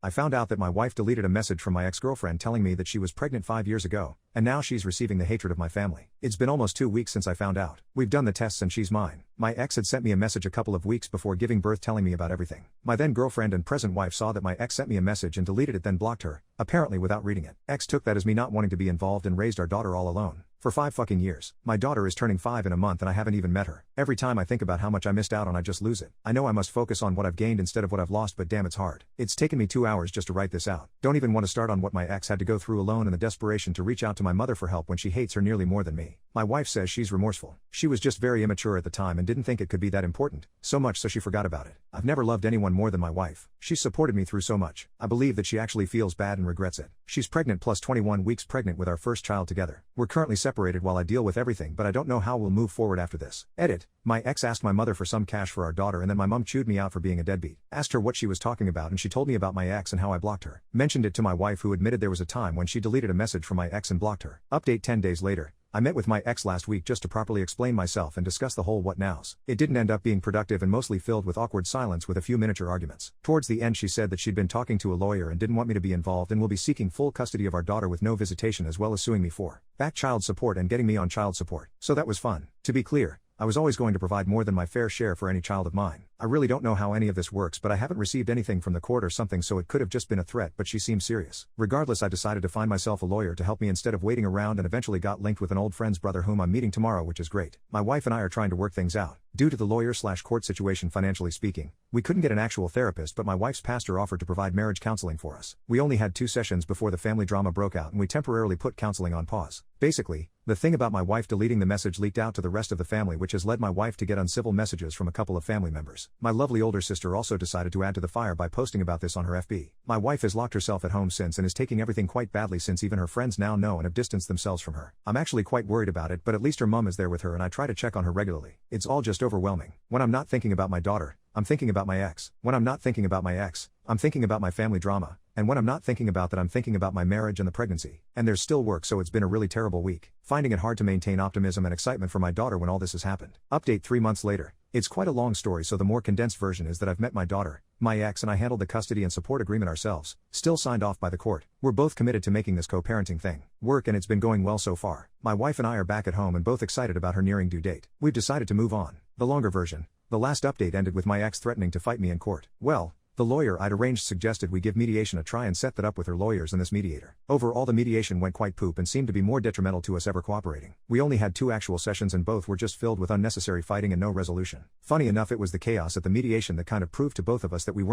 I found out that my wife deleted a message from my ex-girlfriend telling me that she was pregnant 5 years ago, and now she's receiving the hatred of my family. It's been almost 2 weeks since I found out. We've done the tests and she's mine. My ex had sent me a message a couple of weeks before giving birth telling me about everything. My then girlfriend and present wife saw that my ex sent me a message and deleted it, then blocked her, apparently without reading it. Ex took that as me not wanting to be involved and raised our daughter all alone. For 5 fucking years. My daughter is turning 5 in a month and I haven't even met her. Every time I think about how much I missed out on, I just lose it. I know I must focus on what I've gained instead of what I've lost, but damn, it's hard. It's taken me 2 hours just to write this out. Don't even want to start on what my ex had to go through alone and the desperation to reach out to my mother for help when she hates her nearly more than me. My wife says she's remorseful. She was just very immature at the time and didn't think it could be that important. So much so she forgot about it. I've never loved anyone more than my wife. She's supported me through so much. I believe that she actually feels bad and regrets it. She's pregnant plus 21 weeks pregnant with our first child together. We're currently separated while I deal with everything, but I don't know how we'll move forward after this. Edit. My ex asked my mother for some cash for our daughter and then my mom chewed me out for being a deadbeat. Asked her what she was talking about and she told me about my ex and how I blocked her. Mentioned it to my wife, who admitted there was a time when she deleted a message from my ex and blocked her. Update 10 days later. I met with my ex last week just to properly explain myself and discuss the whole what nows. It didn't end up being productive and mostly filled with awkward silence with a few miniature arguments. Towards the end she said that she'd been talking to a lawyer and didn't want me to be involved and will be seeking full custody of our daughter with no visitation, as well as suing me for back child support and getting me on child support. So that was fun. To be clear, I was always going to provide more than my fair share for any child of mine. I really don't know how any of this works, but I haven't received anything from the court or something, so it could have just been a threat, but she seems serious. Regardless, I decided to find myself a lawyer to help me instead of waiting around, and eventually got linked with an old friend's brother whom I'm meeting tomorrow, which is great. My wife and I are trying to work things out. Due to the lawyer/court situation, financially speaking, we couldn't get an actual therapist, but my wife's pastor offered to provide marriage counseling for us. We only had 2 sessions before the family drama broke out and we temporarily put counseling on pause. Basically, the thing about my wife deleting the message leaked out to the rest of the family, which has led my wife to get uncivil messages from a couple of family members. My lovely older sister also decided to add to the fire by posting about this on her FB. My wife has locked herself at home since and is taking everything quite badly, since even her friends now know and have distanced themselves from her. I'm actually quite worried about it, but at least her mom is there with her and I try to check on her regularly. It's all just overwhelming. When I'm not thinking about my daughter, I'm thinking about my ex. When I'm not thinking about my ex, I'm thinking about my family drama. And when I'm not thinking about that, I'm thinking about my marriage and the pregnancy. And there's still work, so it's been a really terrible week. Finding it hard to maintain optimism and excitement for my daughter when all this has happened. Update 3 months later. It's quite a long story, so the more condensed version is that I've met my daughter, my ex, and I handled the custody and support agreement ourselves, still signed off by the court. We're both committed to making this co-parenting thing work, and it's been going well so far. My wife and I are back at home and both excited about her nearing due date. We've decided to move on. The longer version. The last update ended with my ex threatening to fight me in court. Well, the lawyer I'd arranged suggested we give mediation a try and set that up with her lawyers and this mediator. Overall, the mediation went quite poop and seemed to be more detrimental to us ever cooperating. We only had 2 actual sessions and both were just filled with unnecessary fighting and no resolution. Funny enough, it was the chaos at the mediation that kind of proved to both of us that we weren't